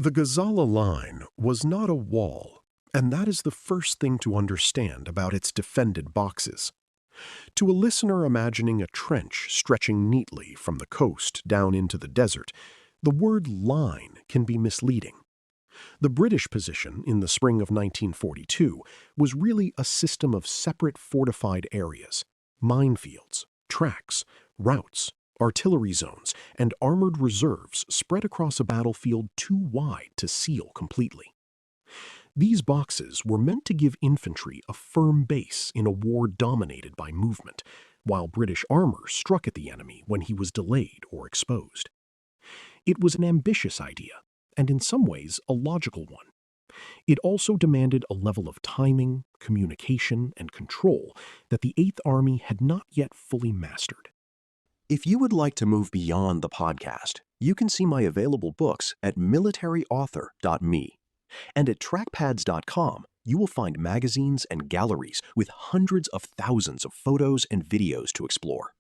The Gazala line was not a wall, and that is the first thing to understand about its defended boxes. To a listener imagining a trench stretching neatly from the coast down into the desert, the word line can be misleading. The British position in the spring of 1942 was really a system of separate fortified areas, minefields, tracks, routes, artillery zones, and armored reserves spread across a battlefield too wide to seal completely. These boxes were meant to give infantry a firm base in a war dominated by movement, while British armor struck at the enemy when he was delayed or exposed. It was an ambitious idea, and in some ways a logical one. It also demanded a level of timing, communication, and control that the Eighth Army had not yet fully mastered. If you would like to move beyond the podcast, you can see my available books at militaryauthor.me. And at trackpads.com, you will find magazines and galleries with hundreds of thousands of photos and videos to explore.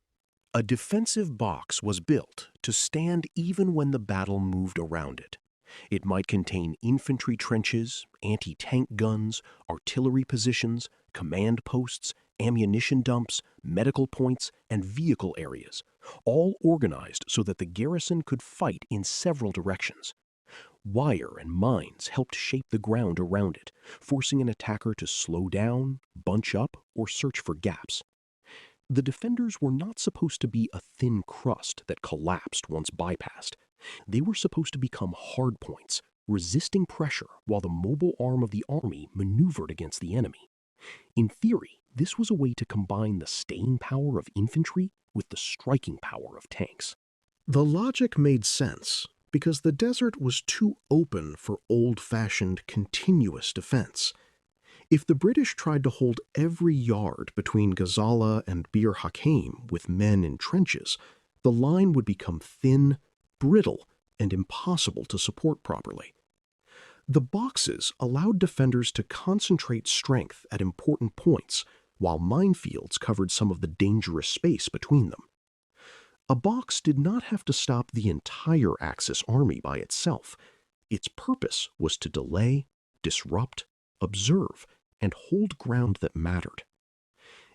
A defensive box was built to stand even when the battle moved around it. It might contain infantry trenches, anti-tank guns, artillery positions, command posts, ammunition dumps, medical points, and vehicle areas, all organized so that the garrison could fight in several directions. Wire and mines helped shape the ground around it, forcing an attacker to slow down, bunch up, or search for gaps. The defenders were not supposed to be a thin crust that collapsed once bypassed. They were supposed to become hard points, resisting pressure while the mobile arm of the army maneuvered against the enemy. In theory, this was a way to combine the staying power of infantry with the striking power of tanks. The logic made sense because the desert was too open for old-fashioned continuous defense. If the British tried to hold every yard between Gazala and Bir Hakeim with men in trenches, the line would become thin, brittle, and impossible to support properly. The boxes allowed defenders to concentrate strength at important points, while minefields covered some of the dangerous space between them. A box did not have to stop the entire Axis army by itself. Its purpose was to delay, disrupt, observe, and hold ground that mattered.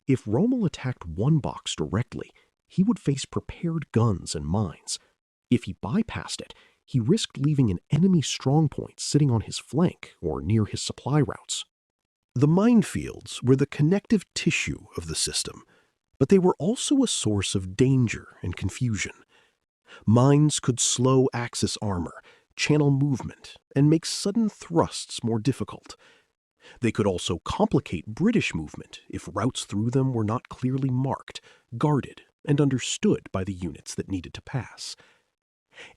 If Rommel attacked one box directly, he would face prepared guns and mines. If he bypassed it, he risked leaving an enemy strongpoint sitting on his flank or near his supply routes. The minefields were the connective tissue of the system, but they were also a source of danger and confusion. Mines could slow Axis armor, channel movement, and make sudden thrusts more difficult. They could also complicate British movement if routes through them were not clearly marked, guarded, and understood by the units that needed to pass.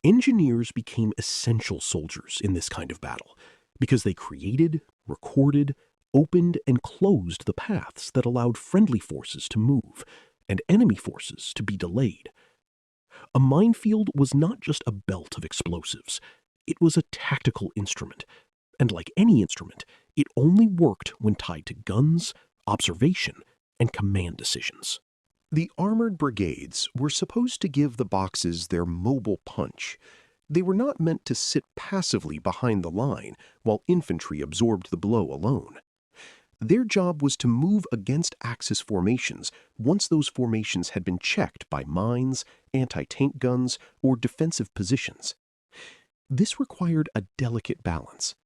Engineers became essential soldiers in this kind of battle because they created, recorded, opened, and closed the paths that allowed friendly forces to move and enemy forces to be delayed. A minefield was not just a belt of explosives. It was a tactical instrument, and like any instrument, it only worked when tied to guns, observation, and command decisions. The armored brigades were supposed to give the boxes their mobile punch. They were not meant to sit passively behind the line while infantry absorbed the blow alone. Their job was to move against Axis formations once those formations had been checked by mines, anti-tank guns, or defensive positions. This required a delicate balance.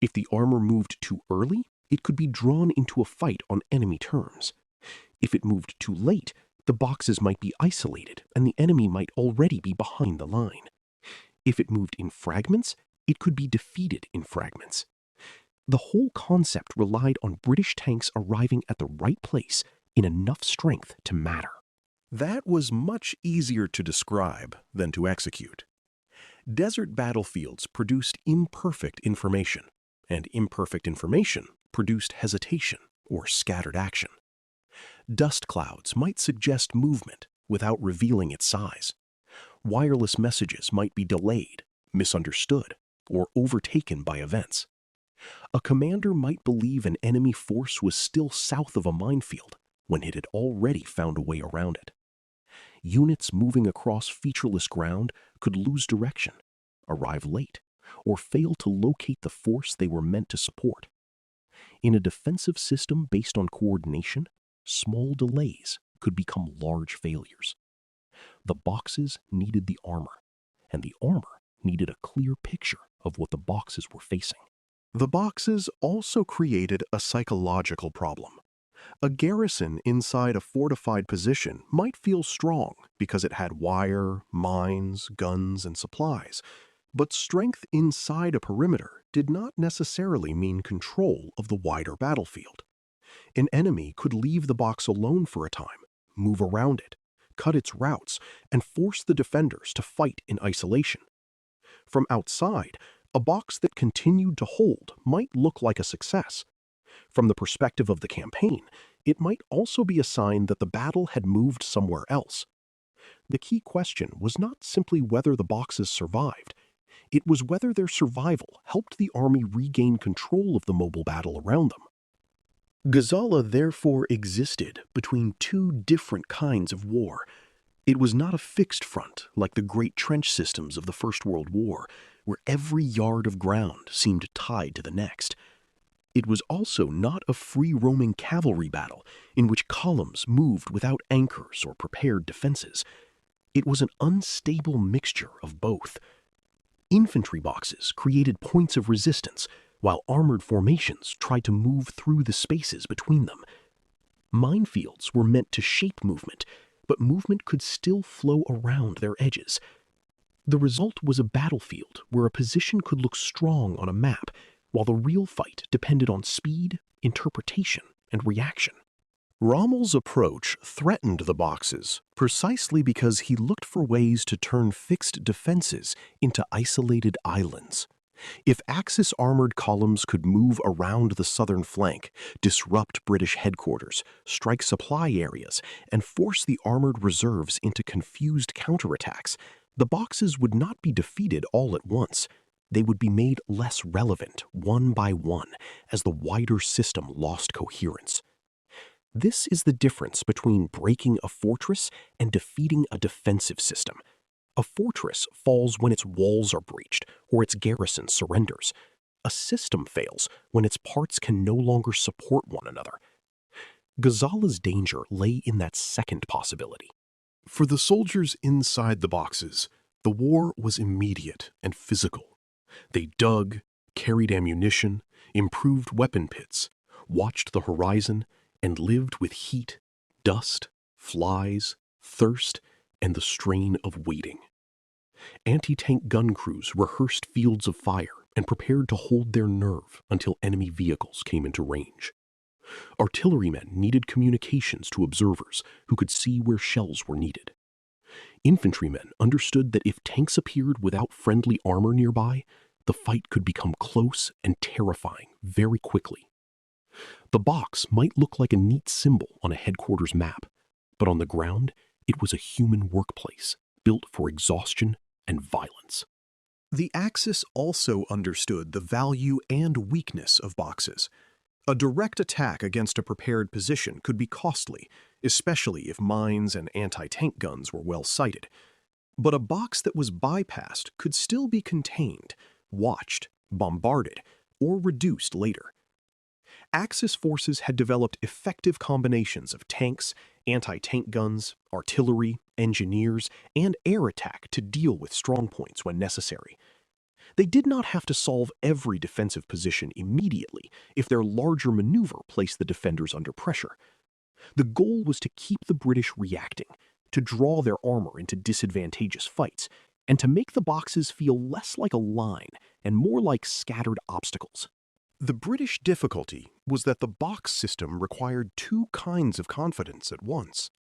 If the armor moved too early, it could be drawn into a fight on enemy terms. If it moved too late, the boxes might be isolated and the enemy might already be behind the line. If it moved in fragments, it could be defeated in fragments. The whole concept relied on British tanks arriving at the right place in enough strength to matter. That was much easier to describe than to execute. Desert battlefields produced imperfect information, and imperfect information produced hesitation or scattered action. Dust clouds might suggest movement without revealing its size. Wireless messages might be delayed, misunderstood, or overtaken by events. A commander might believe an enemy force was still south of a minefield when it had already found a way around it. Units moving across featureless ground could lose direction, arrive late, or fail to locate the force they were meant to support. In a defensive system based on coordination, small delays could become large failures. The boxes needed the armor, and the armor needed a clear picture of what the boxes were facing. The boxes also created a psychological problem. A garrison inside a fortified position might feel strong because it had wire, mines, guns, and supplies, but strength inside a perimeter did not necessarily mean control of the wider battlefield. An enemy could leave the box alone for a time, move around it, cut its routes, and force the defenders to fight in isolation. From outside, a box that continued to hold might look like a success. From the perspective of the campaign, it might also be a sign that the battle had moved somewhere else. The key question was not simply whether the boxes survived. It was whether their survival helped the army regain control of the mobile battle around them. Gazala therefore existed between two different kinds of war. It was not a fixed front like the great trench systems of the First World War, where every yard of ground seemed tied to the next. It was also not a free-roaming cavalry battle in which columns moved without anchors or prepared defenses. It was an unstable mixture of both. Infantry boxes created points of resistance, while armored formations tried to move through the spaces between them. Minefields were meant to shape movement, but movement could still flow around their edges. The result was a battlefield where a position could look strong on a map, while the real fight depended on speed, interpretation, and reaction. Rommel's approach threatened the boxes precisely because he looked for ways to turn fixed defenses into isolated islands. If Axis armored columns could move around the southern flank, disrupt British headquarters, strike supply areas, and force the armored reserves into confused counterattacks, the boxes would not be defeated all at once. They would be made less relevant one by one as the wider system lost coherence. This is the difference between breaking a fortress and defeating a defensive system. A fortress falls when its walls are breached or its garrison surrenders. A system fails when its parts can no longer support one another. Gazala's danger lay in that second possibility. For the soldiers inside the boxes, the war was immediate and physical. They dug, carried ammunition, improved weapon pits, watched the horizon, and lived with heat, dust, flies, thirst, and the strain of waiting. Anti-tank gun crews rehearsed fields of fire and prepared to hold their nerve until enemy vehicles came into range. Artillerymen needed communications to observers who could see where shells were needed. Infantrymen understood that if tanks appeared without friendly armor nearby, the fight could become close and terrifying very quickly. The box might look like a neat symbol on a headquarters map, but on the ground, it was a human workplace built for exhaustion and violence. The Axis also understood the value and weakness of boxes. A direct attack against a prepared position could be costly, especially if mines and anti-tank guns were well sighted. But a box that was bypassed could still be contained, watched, bombarded, or reduced later. Axis forces had developed effective combinations of tanks, anti-tank guns, artillery, engineers, and air attack to deal with strongpoints when necessary. They did not have to solve every defensive position immediately if their larger maneuver placed the defenders under pressure. The goal was to keep the British reacting, to draw their armor into disadvantageous fights, and to make the boxes feel less like a line and more like scattered obstacles. The British difficulty was that the box system required two kinds of confidence at once.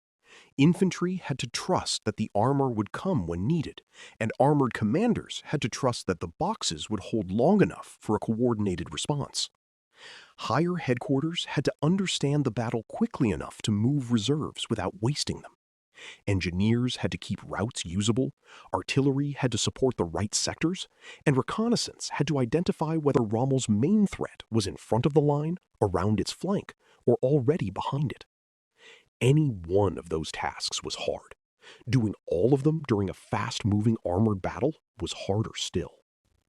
Infantry had to trust that the armor would come when needed, and armored commanders had to trust that the boxes would hold long enough for a coordinated response. Higher headquarters had to understand the battle quickly enough to move reserves without wasting them. Engineers had to keep routes usable, artillery had to support the right sectors, and reconnaissance had to identify whether Rommel's main threat was in front of the line, around its flank, or already behind it. Any one of those tasks was hard. Doing all of them during a fast-moving armored battle was harder still.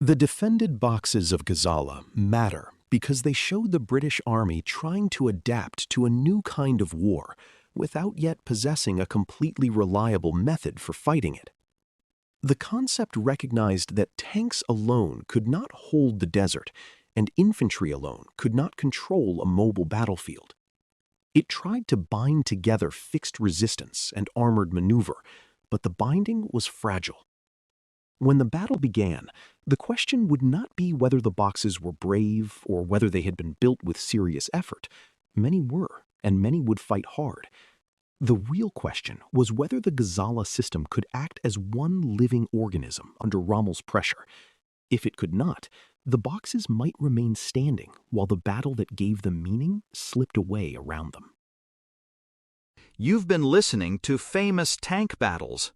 The defended boxes of Gazala matter because they show the British Army trying to adapt to a new kind of war without yet possessing a completely reliable method for fighting it. The concept recognized that tanks alone could not hold the desert, and infantry alone could not control a mobile battlefield. It tried to bind together fixed resistance and armored maneuver, but the binding was fragile. When the battle began, the question would not be whether the boxes were brave or whether they had been built with serious effort. Many were, and many would fight hard. The real question was whether the Gazala system could act as one living organism under Rommel's pressure. If it could not, the boxes might remain standing while the battle that gave them meaning slipped away around them. You've been listening to Famous Tank Battles.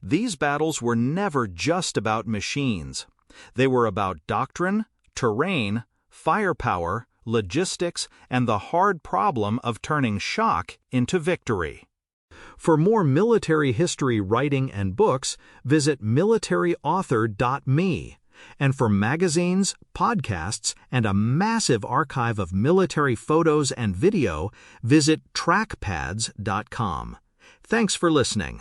These battles were never just about machines. They were about doctrine, terrain, firepower, logistics, and the hard problem of turning shock into victory. For more military history writing and books, visit militaryauthor.me. And for magazines, podcasts, and a massive archive of military photos and video, visit trackpads.com. Thanks for listening.